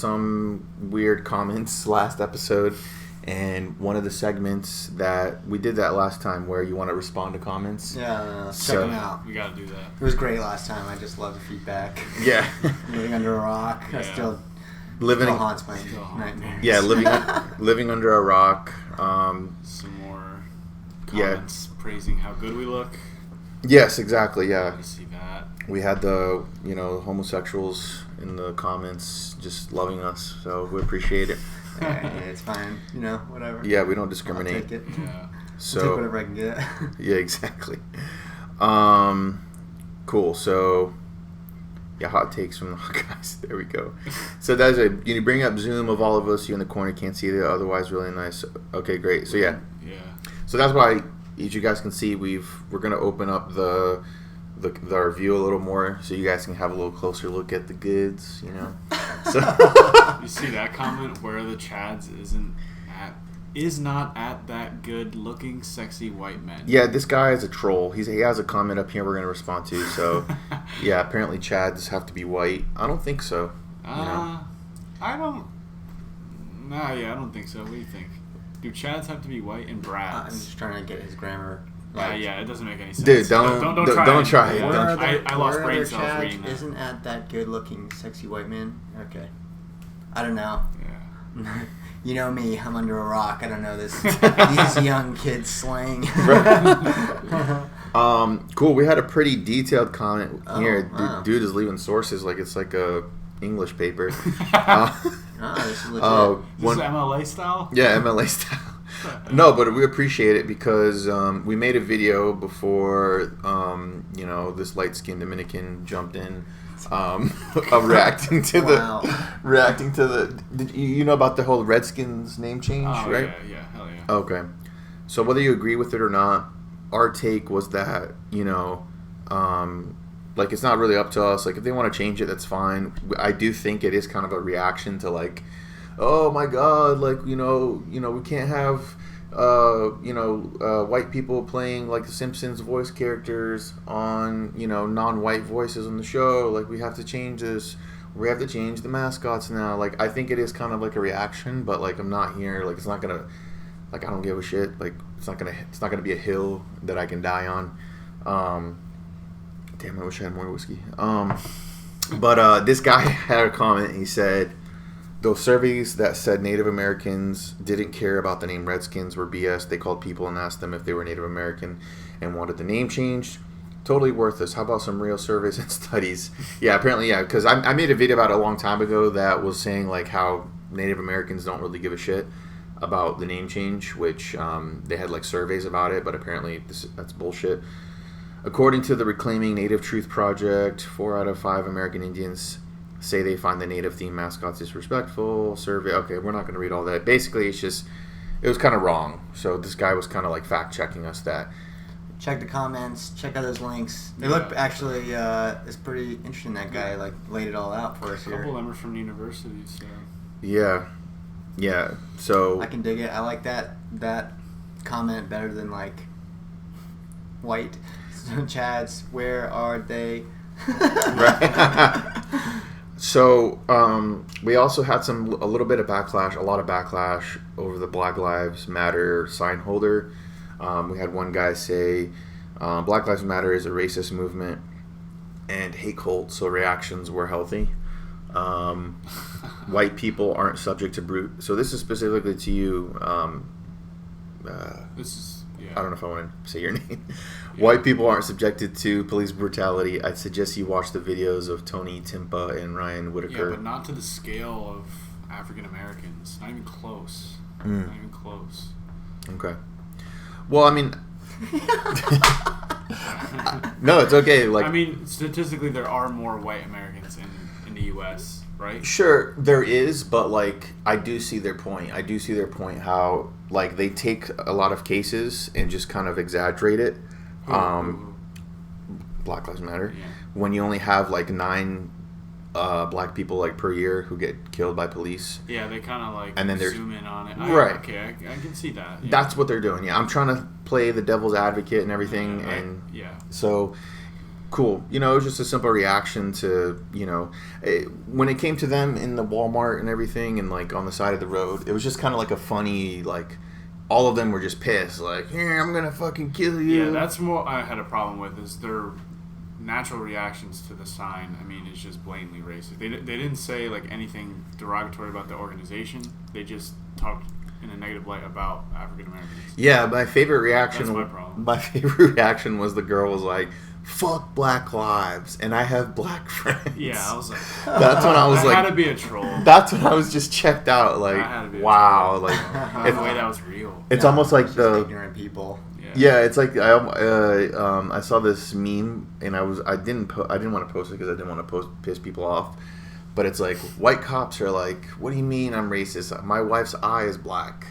some weird comments last episode, and one of the segments that we did that last time where you want to respond to comments. Yeah, So- check them out. We gotta do that. It was great last time. I just love the feedback. Yeah. Living under a rock. Yeah. Still living haunts my Still haunts. nightmares. Yeah, living under a rock. Some more Yeah. comments praising how good we look. Yes, exactly. I Yeah. want to see that. We had the homosexuals in the comments just loving us, so we appreciate it. Yeah, it's fine. Whatever. Yeah, we don't I'll discriminate. take it. Yeah. So I'll take whatever I can get. yeah, exactly. Cool. So yeah, hot takes from the guys. There we go. So that's you bring up Zoom of all of us. You in the corner can't see it. Otherwise, really nice. Okay, great. So yeah. Yeah. So that's why, as you guys can see, we're gonna open up the our view a little more, so you guys can have a little closer look at the goods. So You see that comment where the Chads is not at that good looking sexy white men. yeah, this guy is a troll. He has a comment up here we're gonna respond to. So yeah, apparently Chads have to be white. I don't think so. I don't. Nah, yeah, I don't think so. What do you think? Do Chads have to be white and I'm Brads? just trying to get his grammar. Yeah, it doesn't make any sense. Dude, don't try it. Yeah. Don't I lost Where brain other cells Chad reading that. Isn't at that good looking sexy white man? Okay. I don't know. Yeah. You know me, I'm under a rock. I don't know these young kids slang. Cool. We had a pretty detailed comment here. Wow. Dude is leaving sources like it's like a English paper. This is legit. This is MLA style? Yeah, MLA style. No, but we appreciate it because we made a video before this light-skinned Dominican jumped in, of reacting to Wow. the. Did you know about the whole Redskins name change, Oh, right? yeah, hell yeah. Okay, so whether you agree with it or not, our take was that like it's not really up to us. Like if they want to change it, that's fine. I do think it is kind of a reaction to like, oh my God, like we can't have white people playing like the Simpsons voice characters on non-white voices on the show. Like we have to change this. We have to change the mascots now. Like I think it is kind of like a reaction, but like I'm not here. Like it's not gonna. Like I don't give a shit. Like it's not gonna be a hill that I can die on. Damn, I wish I had more whiskey. But this guy had a comment. He said those surveys that said Native Americans didn't care about the name Redskins were BS. They called people and asked them if they were Native American and wanted the name changed. Totally worthless. How about some real surveys and studies? Yeah, apparently, yeah. Because I made a video about it a long time ago that was saying like how Native Americans don't really give a shit about the name change, which they had like surveys about it, but apparently that's bullshit. According to the Reclaiming Native Truth Project, 4 out of 5 American Indians say they find the native themed mascots disrespectful. Survey. Okay, we're not going to read all that. Basically, it was kind of wrong. So this guy was kind of like fact checking us that. Check the comments. Check out those links. They Yeah. look actually. It's pretty interesting. That guy like laid it all out for us A couple of here. them are from universities, so. Yeah. So I can dig it. I like that comment better than like white. So, Chads, where are they? Right. So we also had a little bit of backlash, a lot of backlash over the Black Lives Matter sign holder. We had one guy say Black Lives Matter is a racist movement and hate cult, so reactions were healthy. White people aren't subject to brute. So this is specifically to you. This is, yeah. I don't know if I want to say your name. White people aren't subjected to police brutality. I'd suggest you watch the videos of Tony Timpa and Ryan Whitaker. Yeah, but not to the scale of African Americans. Not even close. Mm. Not even close. Okay. Well, I mean, no, it's okay. Like, I mean, statistically, there are more white Americans in the U.S., right? sure, there is, but like, I do see their point. I do see their point. How like they take a lot of cases and just kind of exaggerate it. Who- Black Lives Matter. Yeah. When you only have like 9 black people like per year who get killed by police. Yeah, they kind of like And then there's- zoom in on it. Right. Okay, I can see that. Yeah. That's what they're doing. Yeah, I'm trying to play the devil's advocate and everything, Yeah, and yeah. so cool. You know, it was just a simple reaction to, you know, when it came to them in the Walmart and everything and, like, on the side of the road, it was just kind of like a funny, like, all of them were just pissed. Like, here, I'm going to fucking kill you. Yeah, that's what I had a problem with, is their natural reactions to the sign. I mean, it's just blatantly racist. They didn't say, like, anything derogatory about the organization. They just talked in a negative light about African Americans. Yeah, my favorite reaction. That's my problem. My favorite reaction was the girl was like, "Fuck Black Lives," and I have black friends. Yeah, I was like, that's when I was that like, had to be a troll. that's when I was just checked out. That had to Like, be a wow, troll. like The way that was real. it's Yeah, almost like just the ignorant people. yeah. It's like I saw this meme and I didn't want to post it because I didn't want to piss people off. But it's like, white cops are like, "What do you mean I'm racist? My wife's eye is black."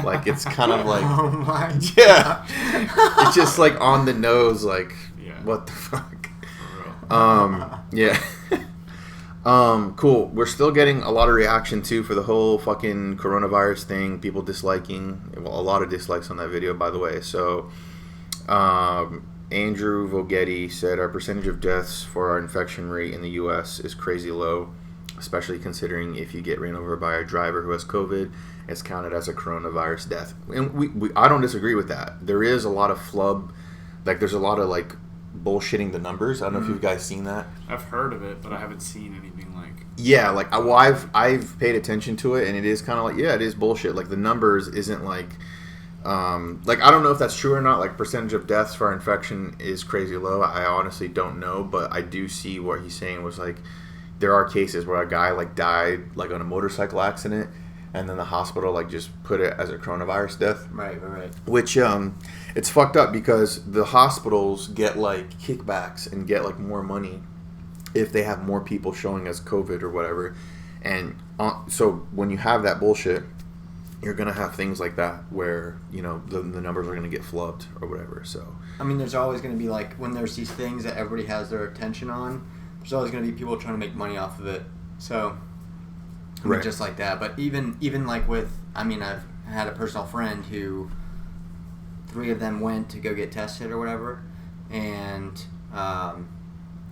Like, it's kind of like, Oh my yeah, it's just like on the nose. Like, Yeah. what the fuck? For real. Yeah. Cool. We're still getting a lot of reaction too for the whole fucking coronavirus thing. People disliking. Well, a lot of dislikes on that video, by the way. So, Andrew Vogetti said our percentage of deaths for our infection rate in the U.S. is crazy low, especially considering if you get ran over by a driver who has COVID, it's counted as a coronavirus death. And I don't disagree with that. There is a lot of flub, like there's a lot of like bullshitting the numbers. I don't know if you guys seen that. I've heard of it, but I haven't seen anything like. Yeah, like I've paid attention to it, and it is kind of like, yeah, it is bullshit. Like the numbers isn't like I don't know if that's true or not. Like percentage of deaths for our infection is crazy low. I honestly don't know, but I do see what he's saying was like there are cases where a guy like died like on a motorcycle accident, and then the hospital like just put it as a coronavirus death. Right. Which it's fucked up because the hospitals get like kickbacks and get like more money if they have more people showing as COVID or whatever. And so when you have that bullshit, you're gonna have things like that where, you know, the numbers are gonna get flubbed or whatever. So I mean, there's always going to be, like, when there's these things that everybody has their attention on, there's always going to be people trying to make money off of it. So, I mean, Right. just like that. But even like with, I mean, I've had a personal friend who 3 of them went to go get tested or whatever, and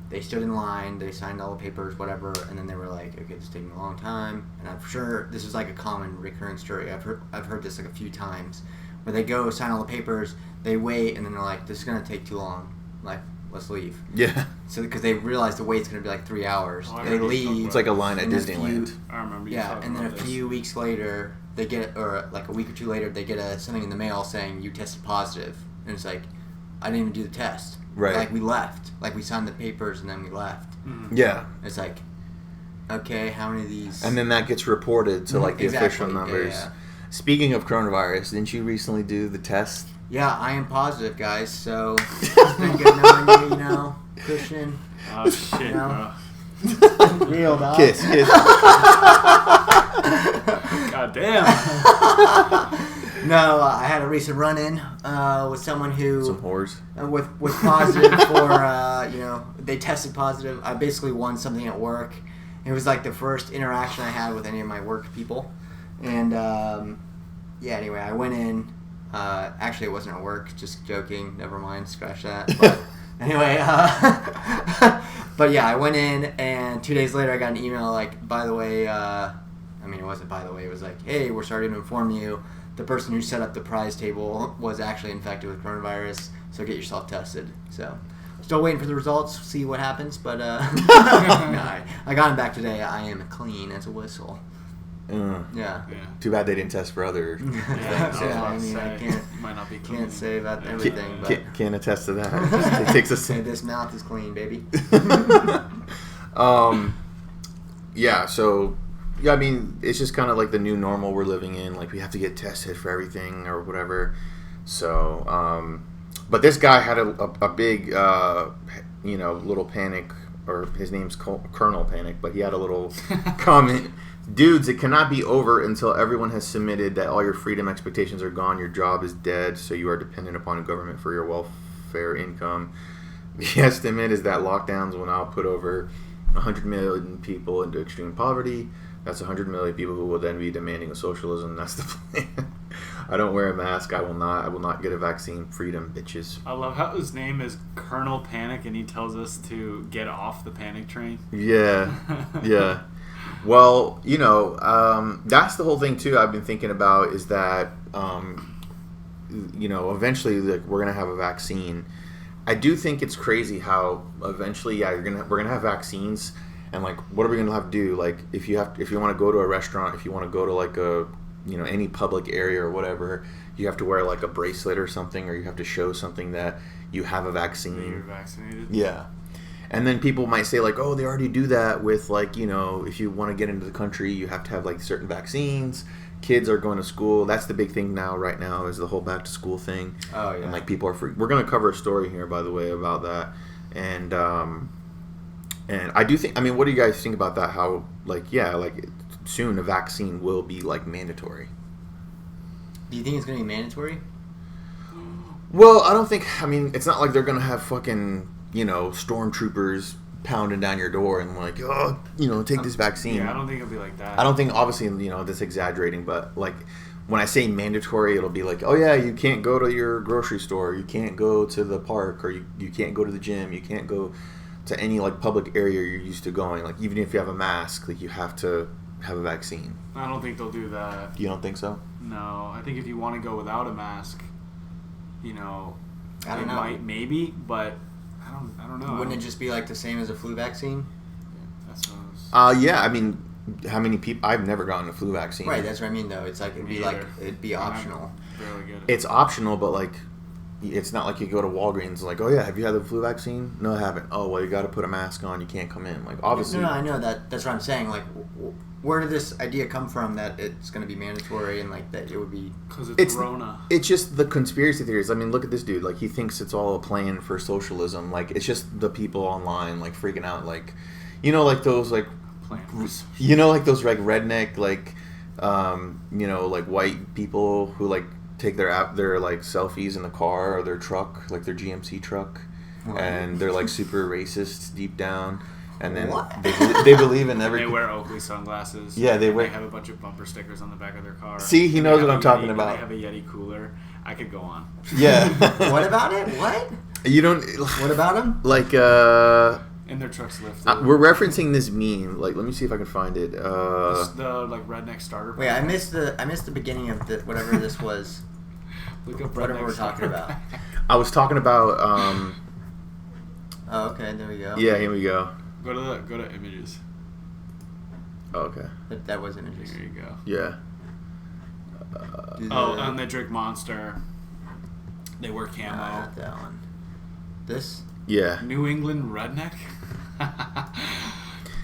they stood in line, they signed all the papers, whatever, and then they were like, okay, this is taking a long time. And I'm sure this is like a common recurring story. I've heard this like a few times, where they go sign all the papers, they wait, and then they're like, this is going to take too long. Like, let's leave. yeah, So, because they realize the wait's going to be like 3 hours. Oh, I They heard you talk leave. it's like a line at And a Disneyland. few- I remember you Yeah, talking and then a about this. few weeks later, they get, or like a week or two later, they get something in the mail saying you tested positive. And it's like, I didn't even do the test. Right. Like, we left. Like, we signed the papers and then we left. Mhm. Yeah, It's like, okay, how many of these? and then that gets reported to like the Exactly, official yeah, numbers. yeah. Speaking of coronavirus, didn't you recently do the test? Yeah, I am positive, guys, so it's been good knowing you, you know, Christian. Oh shit, No. bro. Real dog. Kiss. God damn. No, I had a recent run-in with someone who... Some whores. with positive for, you know, they tested positive. I basically won something at work. It was like the first interaction I had with any of my work people. And, yeah, anyway, I went in. Actually, it wasn't at work. Just joking. Never mind. Scratch that. But anyway, but yeah, I went in, and 2 days later, I got an email like, by the way, I mean, it wasn't by the way. It was like, hey, we're sorry to inform you, the person who set up the prize table was actually infected with coronavirus, so get yourself tested. So, still waiting for the results, see what happens, but no, I got him back today. I am clean as a whistle. Yeah. Yeah. Too bad they didn't test for other. Yeah, I was Yeah, about I to mean, I say, can't you might not be clean. can't say about Yeah. everything, but Can't attest to that. It takes a say this mouth is clean, baby. Yeah, so yeah, I mean, it's just kind of like the new normal we're living in. Like we have to get tested for everything or whatever. So, but this guy had a big, you know, little panic, or his name's Colonel Panic, but he had a little comment. Dudes, it cannot be over until everyone has submitted that all your freedom expectations are gone, your job is dead, so you are dependent upon government for your welfare income. The estimate is that lockdowns will now put over 100 million people into extreme poverty. That's 100 million people who will then be demanding a socialism. That's the plan. I don't wear a mask. I will not get a vaccine. Freedom, bitches. I love how his name is Colonel Panic, and he tells us to get off the panic train. Yeah, yeah. Well, that's the whole thing too. I've been thinking about is that, eventually, like, we're gonna have a vaccine. I do think it's crazy how eventually, we're gonna have vaccines, and like, what are we gonna have to do? Like, if you want to go to a restaurant, if you want to go to like a, any public area or whatever, you have to wear like a bracelet or something, or you have to show something that you have a vaccine. That you're vaccinated. Yeah. And then people might say like, oh, they already do that with like, if you want to get into the country, you have to have like certain vaccines. Kids are going to school. That's the big thing right now is the whole back to school thing. Oh yeah. And like people are free. We're going to cover a story here, by the way, about that. And I do think, what do you guys think about that? How soon a vaccine will be like mandatory. Do you think it's going to be mandatory? Well, I don't think, it's not like they're going to have fucking, stormtroopers pounding down your door and like, take this vaccine. Yeah, I don't think it'll be like that. I don't think, obviously, that's exaggerating, but like when I say mandatory, it'll be like, oh yeah, you can't go to your grocery store, you can't go to the park, or you can't go to the gym, you can't go to any like public area you're used to going. Like even if you have a mask, like you have to have a vaccine. I don't think they'll do that. You don't think so? No, I think if you want to go without a mask, I don't it know. might maybe, but I don't know. Wouldn't it just be like the same as a flu vaccine? That's what I was... Yeah. How many people? I've never gotten a flu vaccine. Right, that's what I mean though. It's like it'd be optional. Barely get it. It's optional, but like, it's not like you go to Walgreens like, oh yeah, have you had the flu vaccine? No, I haven't. Oh well, you got to put a mask on. You can't come in. Like obviously. No, I know that. That's what I'm saying. Like, where did this idea come from that it's going to be mandatory and like that it would be? Because it's Rona. It's just the conspiracy theories. Look at this dude. Like he thinks it's all a plan for socialism. Like it's just the people online like freaking out. Like, like those like. Plans. Like those like redneck like, like white people who like take their like selfies in the car or their truck, like their GMC truck, and they're like super racist deep down, and then they believe in everything. They wear Oakley sunglasses. Yeah, they have a bunch of bumper stickers on the back of their car. See, he knows what I'm talking about. They have a Yeti cooler. I could go on. Yeah. What about it? What? You don't. What about him? Like And their trucks lifted. We're referencing this meme. Like, let me see if I can find it. The like redneck starter. Wait, I missed the beginning of whatever this was. Look up whatever redneck we're talking about. I was talking about. Oh, okay. There we go. Yeah, here we go. Go to images. Oh, okay. That was images. There you go. Yeah. And they drink Monster. They wear camo. Not that one. This. Yeah. New England redneck.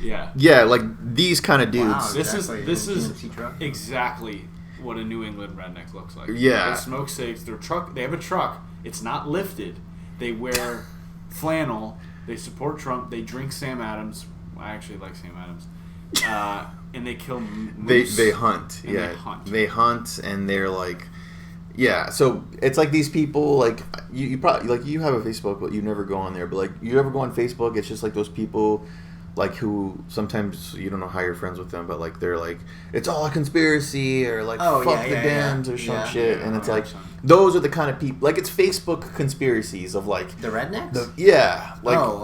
Yeah. Yeah, like these kind of dudes. Wow, This exactly. is GMC truck. exactly what a New England redneck looks like. Yeah. They smoke cigs. They have a truck. It's not lifted. They wear flannel. They support Trump. They drink Sam Adams. I actually like Sam Adams. And they kill moose. They hunt. And Yeah. they hunt. They hunt, and they're like, yeah. So it's like these people, like you probably like you have a Facebook, but you never go on there. But like you ever go on Facebook, it's just like those people. Like who sometimes you don't know how you're friends with them, but like they're like it's all a conspiracy or like fuck the Dems or some shit, and it's like those are the kind of people like it's Facebook conspiracies of like The rednecks.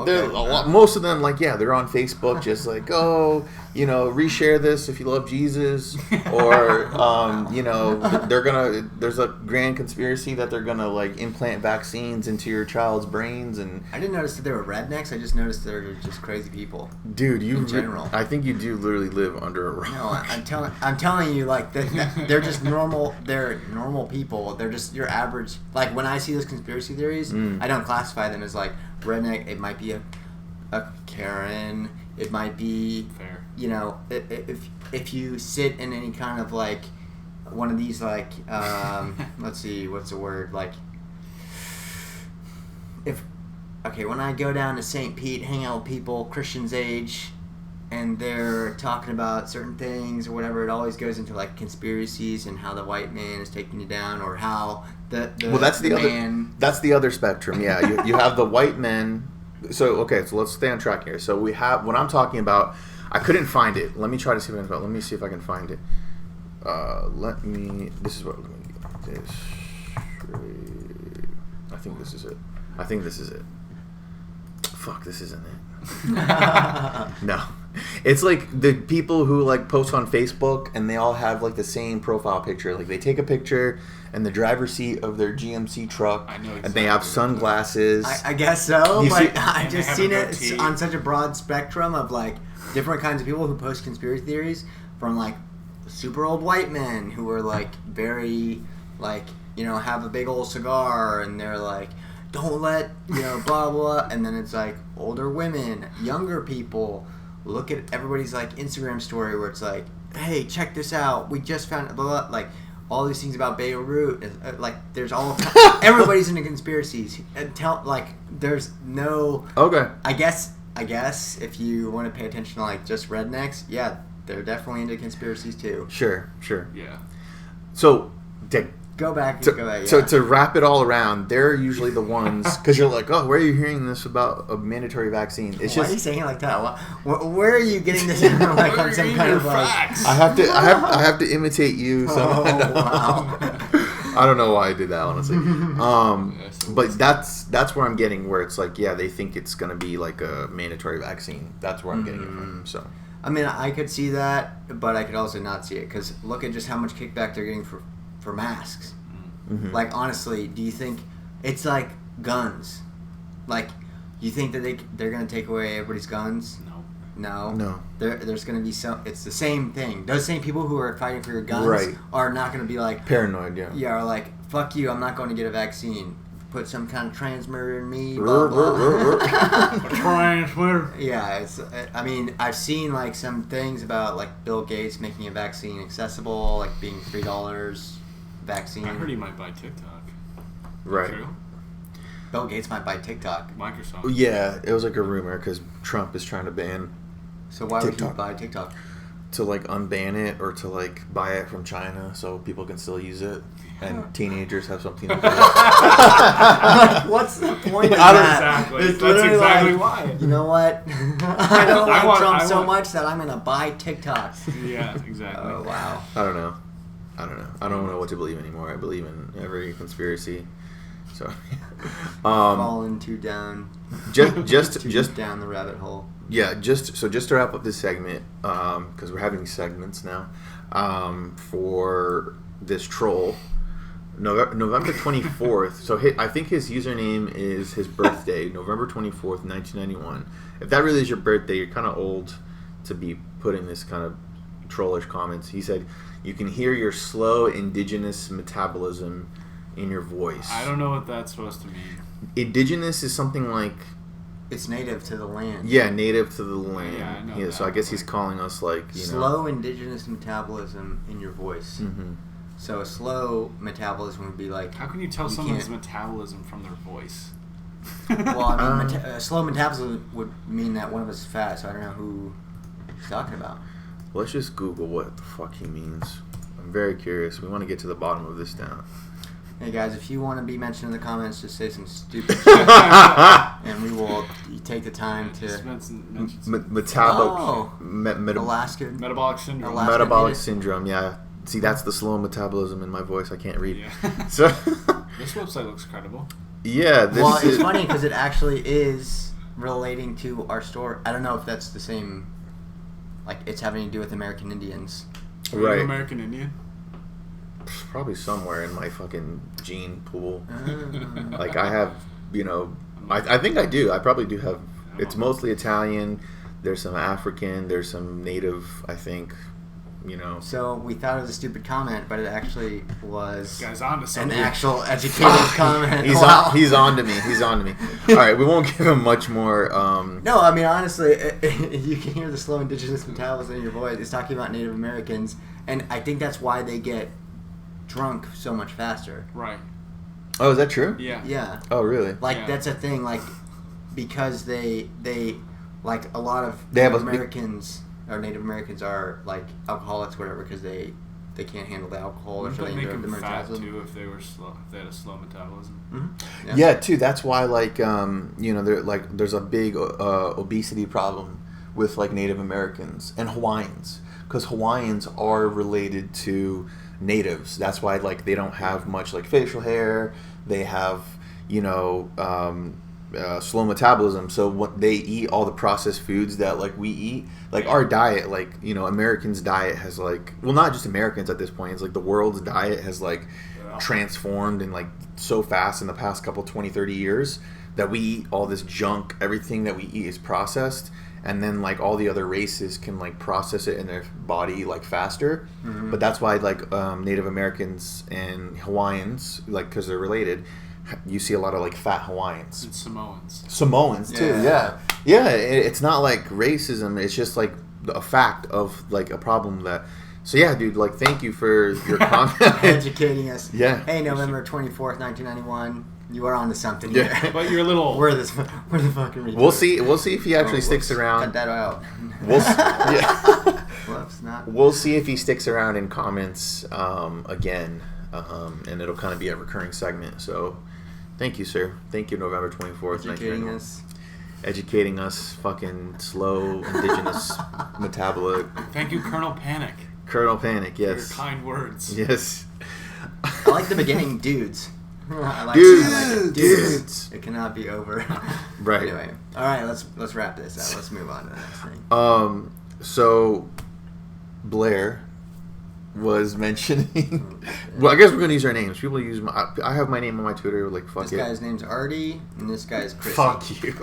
they're a lot, most of them like they're on Facebook just like reshare this if you love Jesus or they're gonna there's a grand conspiracy that they're gonna like implant vaccines into your child's brains and I didn't notice that they were rednecks. I just noticed they're just crazy people. Dude, in general. I think you do literally live under a rock. No, I'm telling you, like they're just normal. They're normal people. They're just your average. Like when I see those conspiracy theories, I don't classify them as like redneck. It might be a Karen. It might be fair. If you sit in any kind of like one of these like let's see, what's the word like when I go down to St. Pete, hang out with people Christian's age, and they're talking about certain things or whatever, it always goes into like conspiracies and how the white man is taking you down, or how that's the other spectrum. Yeah, you have the white men. So let's stay on track here. So we have what I'm talking about. I couldn't find it. Let me try to see if I can find it. Let me see if I can find it. This is what. this. I think this is it. I think this is it. Fuck, this isn't it. No. It's like the people who like post on Facebook and they all have like the same profile picture. Like they take a picture in the driver's seat of their GMC truck I know and they have sunglasses. I guess so, You but see- I've just have seen a it goatee. on such a broad spectrum of like different kinds of people who post conspiracy theories, from like super old white men who are like very like, you know, have a big old cigar and they're like, don't let, you know, blah blah, and then it's like older women, younger people. Look at everybody's like Instagram story where it's like, hey, check this out, we just found blah, blah, like all these things about Beirut. Like there's all everybody's into conspiracies. And there's no. Okay. I guess if you want to pay attention to like just rednecks, yeah, they're definitely into conspiracies too. Sure. Yeah. So, Go back. to, Yeah. to wrap it all around, they're usually the ones, because you're like, oh, where are you hearing this about a mandatory vaccine? It's Why just are you saying it like that? Where are you getting this in, like on some kind of like? facts. I have to imitate you. So Oh, wow. I don't know why I did that, honestly. so But that's where I'm getting where it's like, yeah, they think it's gonna be like a mandatory vaccine. That's where I'm getting it from. So I mean, I could see that, but I could also not see it because look at just how much kickback they're getting for masks. mhm. Like honestly, do you think it's like guns? Like, you think that they're gonna take away everybody's guns? No. no, There's gonna be some. It's the same thing. Those same people who are fighting for your guns Right. are not gonna be like, paranoid. Yeah. yeah, are like, fuck you, I'm not going to get a vaccine. Put some kind of transmitter in me. Blah, blah. Transmitter. Yeah, it's. I mean, I've seen like some things about like Bill Gates making a vaccine accessible, like being $3 vaccine. I heard he might buy TikTok. Right. True? Bill Gates might buy TikTok. Microsoft. Yeah, it was like a rumor because Trump is trying to ban So why would TikTok. he buy TikTok? to like unban it or to like buy it from China so people can still use it and teenagers have something to do. Like, what's the point of I don't- that? Exactly. It's That's literally exactly like, why. you know what? I don't like Trump I so want- much that I'm gonna buy TikTok. Yeah, exactly. Oh wow. I don't know. I don't know what to believe anymore. I believe in every conspiracy. So, Falling too down. just down the rabbit hole. yeah, just to wrap up this segment, because we're having segments now, for this troll, November 24th. So I think his username is his birthday, November 24th, 1991. If that really is your birthday, you're kind of old to be putting this kind of trollish comments. He said, "You can hear your slow indigenous metabolism in your voice." I don't know what that's supposed to mean. Indigenous is something like, It's native to the land. yeah, native to the land. Yeah, I know So I that. guess he's calling us like, you Slow indigenous metabolism in your voice. know. Hmm. So a slow metabolism would be like. How can you tell You someone's can't- metabolism from their voice? Well, I mean, Um, slow metabolism would mean that one of us is fat. So I don't know who he's talking about. Let's just Google what the fuck he means. I'm very curious. We want to get to the bottom of this now. Hey guys, if you want to be mentioned in the comments, just say some stupid shit, and we will take the time Just to. mention Metabolic, Oh. Alaska. metabolic syndrome. Alaska. metabolic native. syndrome. Yeah. See, that's the slow metabolism in my voice. I can't read. Yeah. So, This website looks credible. yeah. This Well, it's is funny because it actually is relating to our story. I don't know if that's the same. Like it's having to do with American Indians. Are you right. American Indian? Probably somewhere in my fucking gene pool. Ah. Like I have, I think I do. I probably do have. It's mostly Italian. There's some African. There's some native. I think. So we thought it was a stupid comment, but it actually was This guy's on to an something. actual educated comment. He's Wow. he's on to me. He's on to me. All right, we won't give him much more. No, I mean honestly, you can hear the slow indigenous metabolism in your voice. It's talking about Native Americans, and I think that's why they get drunk so much faster. Right. Oh, is that true? Yeah. Yeah, Oh, really? like Yeah. that's a thing. Like because they like a lot of They have Native a- Americans or Native Americans are like alcoholics, whatever, because they can't handle the alcohol or Wouldn't that something. make Their them fat metabolism. too if they were slow? If they had a slow metabolism? Mhm. Yeah, too. That's why, like, there's a big obesity problem with like Native Americans and Hawaiians, because Hawaiians are related to natives. That's why like they don't have much like facial hair. They have slow metabolism. So what they eat, all the processed foods that like we eat, like our diet, like Americans' diet has like, well, not just Americans at this point. It's like the world's diet has like transformed and like so fast in the past couple 20, 30 years that we eat all this junk. Everything that we eat is processed. And then like all the other races can like process it in their body like faster, but that's why like Native Americans and Hawaiians, like because they're related, you see a lot of like fat Hawaiians and Samoans too. Yeah. It's not like racism. It's just like a fact of like a problem that. So yeah, dude. Like, thank you for your comment. Educating us. Yeah. Hey, November 24th, 1991. You are on to something Yeah. here. But you're a little. We're the fucking retards. We'll see if he actually sticks around. Cut that out. Whoops, not. We'll see if he sticks around in comments again, and it'll kind of be a recurring segment. So, thank you, sir. Thank you, November 24th, educating us, fucking slow indigenous metabolic. Thank you, Colonel Panic. Colonel Panic, yes. For your kind words. Yes. I like the beginning, dudes. I like Dudes. Dudes. It cannot be over. Right. Anyway, all right. Let's wrap this out. Let's move on to the next thing. So Blair was mentioning. Well, I guess we're gonna use our names. People use I have my name on my Twitter. Like fuck this it. This guy's name's Artie, and this guy's Chris. Fuck you.